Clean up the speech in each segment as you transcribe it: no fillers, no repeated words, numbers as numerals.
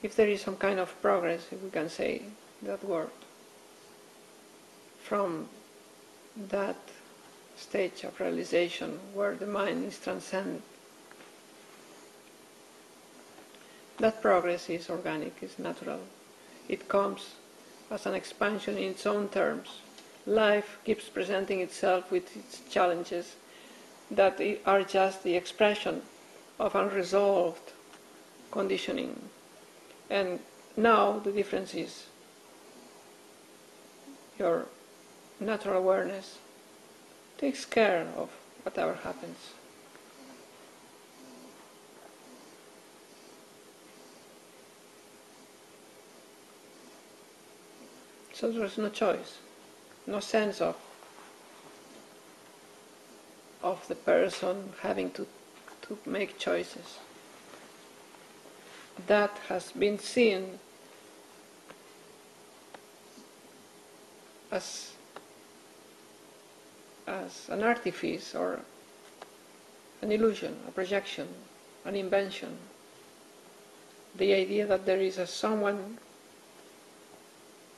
if there is some kind of progress, if we can say that word, from that stage of realization where the mind is transcended, that progress is organic, is natural. It comes as an expansion in its own terms. Life keeps presenting itself with its challenges that are just the expression of unresolved conditioning. And now the difference is your natural awareness takes care of whatever happens. So there's no choice, no sense of the person having to make choices. That has been seen as an artifice or an illusion, a projection, an invention. The idea that there is someone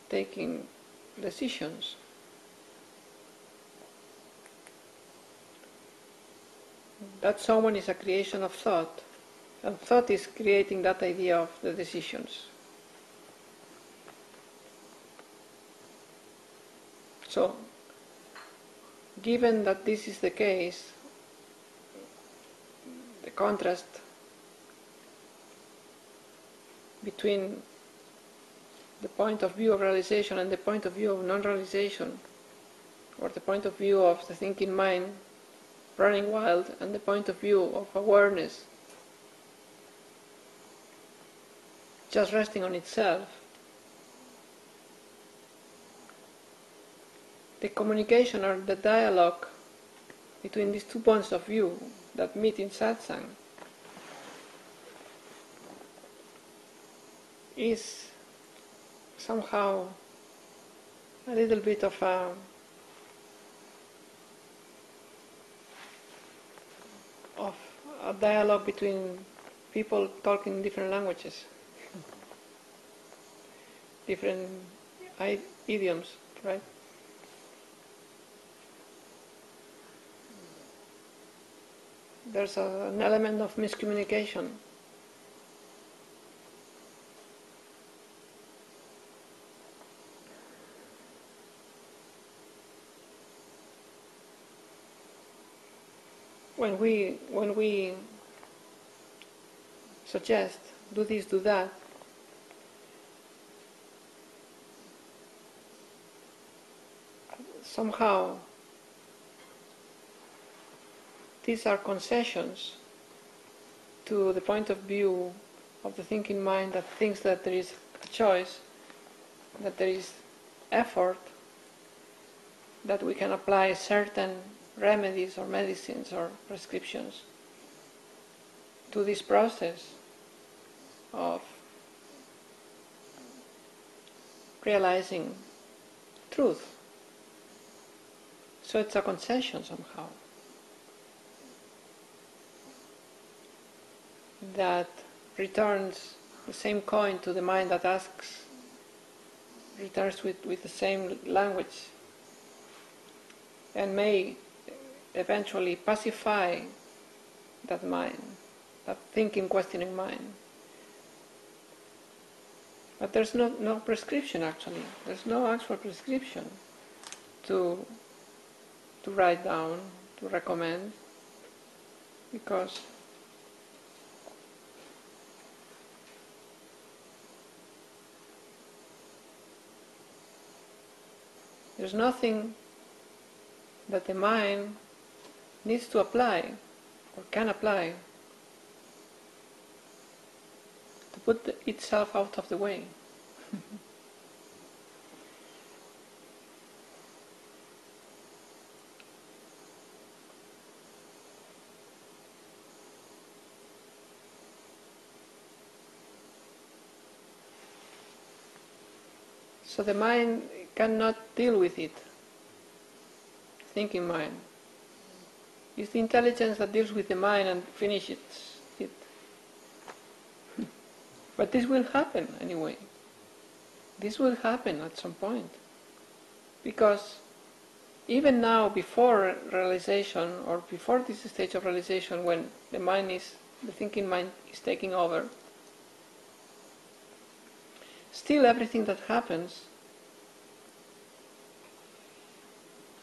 taking decisions. That someone is a creation of thought, and thought is creating that idea of the decisions. So, given that this is the case, the contrast between the point of view of realization and the point of view of non-realization, or the point of view of the thinking mind running wild and the point of view of awareness just resting on itself, the communication or the dialogue between these two points of view that meet in Satsang is somehow a little bit of a dialogue between people talking different languages, different idioms, right? There's an element of miscommunication. When we suggest do this, do that, somehow these are concessions to the point of view of the thinking mind that thinks that there is a choice, that there is effort, that we can apply certain remedies or medicines or prescriptions to this process of realizing truth. So it's a concession somehow that returns the same coin to the mind that asks, returns with the same language, and may eventually pacify that mind, that thinking, questioning mind. But there's no prescription actually. There's no actual prescription to write down, to recommend, because there's nothing that the mind needs to apply or can apply to put itself out of the way. So the mind cannot deal with it. Thinking mind. It's the intelligence that deals with the mind and finishes it. But this will happen anyway. This will happen at some point. Because even now, before realization, or before this stage of realization, when the thinking mind is taking over, still everything that happens,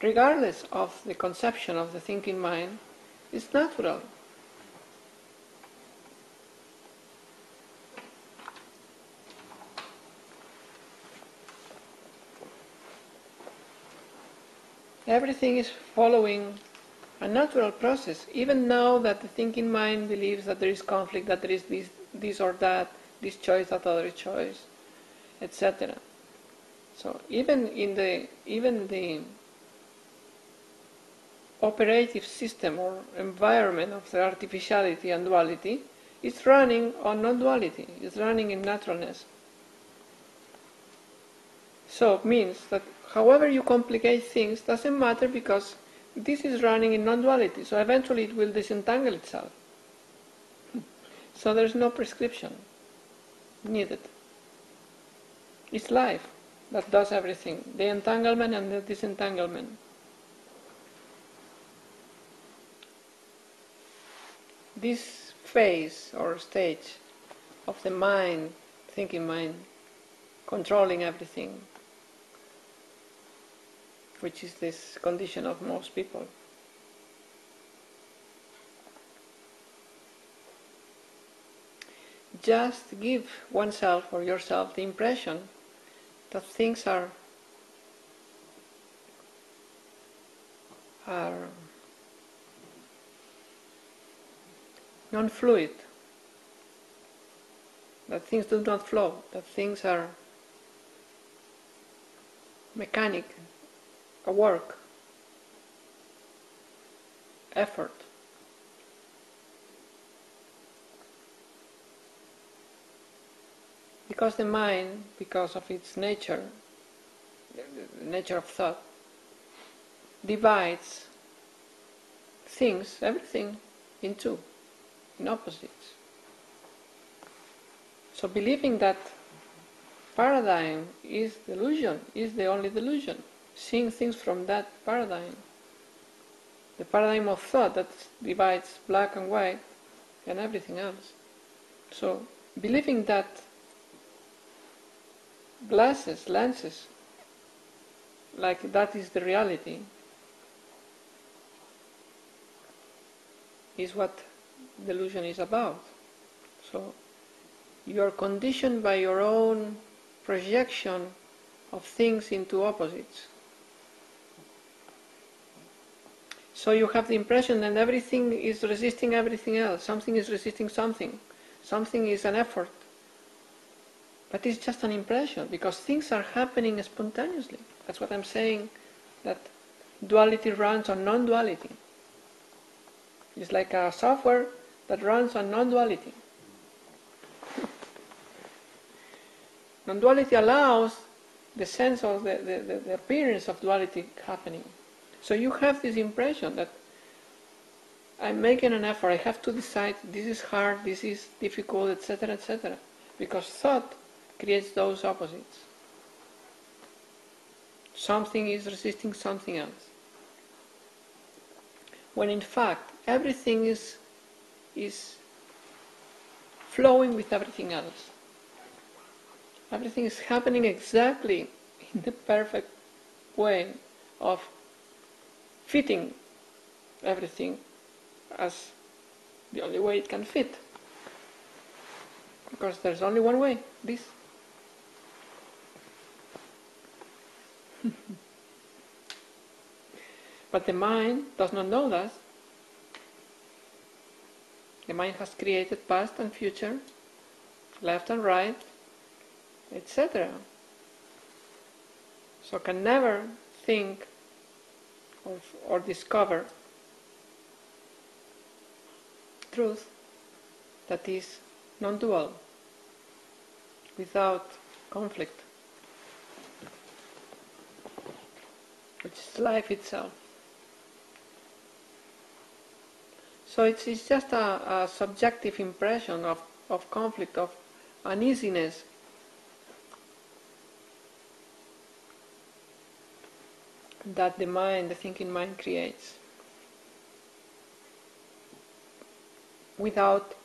regardless of the conception of the thinking mind, is natural. Everything is following a natural process, even now that the thinking mind believes that there is conflict, that there is this or that, this choice, that other choice, etc. So even the operative system or environment of the artificiality and duality is running on non-duality, is running in naturalness. So it means that however you complicate things doesn't matter, because this is running in non-duality, so eventually it will disentangle itself. So there's no prescription needed. It's life that does everything, the entanglement and the disentanglement. This phase or stage of the mind, thinking mind, controlling everything, which is this condition of most people, just give oneself or yourself the impression that things are non-fluid, that things do not flow, that things are mechanic, a work, effort. Because the mind, because of its nature, the nature of thought, divides things, everything, in two, in opposites. So believing that paradigm is delusion, is the only delusion, seeing things from that paradigm, the paradigm of thought that divides black and white and everything else. So believing that lenses, like that is the reality, is what delusion is about. So you are conditioned by your own projection of things into opposites. So you have the impression that everything is resisting everything else, something is resisting something, something is an effort. But it's just an impression, because things are happening spontaneously. That's what I'm saying, that duality runs on non-duality. It's like a software that runs on non-duality. Non-duality allows the sense of the appearance of duality happening. So you have this impression that I'm making an effort, I have to decide, this is hard, this is difficult, etc., etc. Because thought creates those opposites. Something is resisting something else. When in fact, everything is flowing with everything else. Everything is happening exactly in the perfect way of fitting everything as the only way it can fit. Because there's only one way, this. But the mind does not know that. The mind has created past and future, left and right, etc. So can never think or discover truth that is non-dual, without conflict, which is life itself. So it's just a subjective impression of conflict, of uneasiness that the mind, the thinking mind, creates without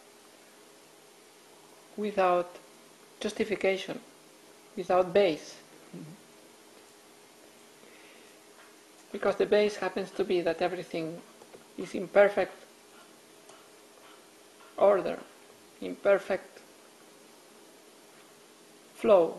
justification, without base. Because the base happens to be that everything is in perfect order, in perfect flow.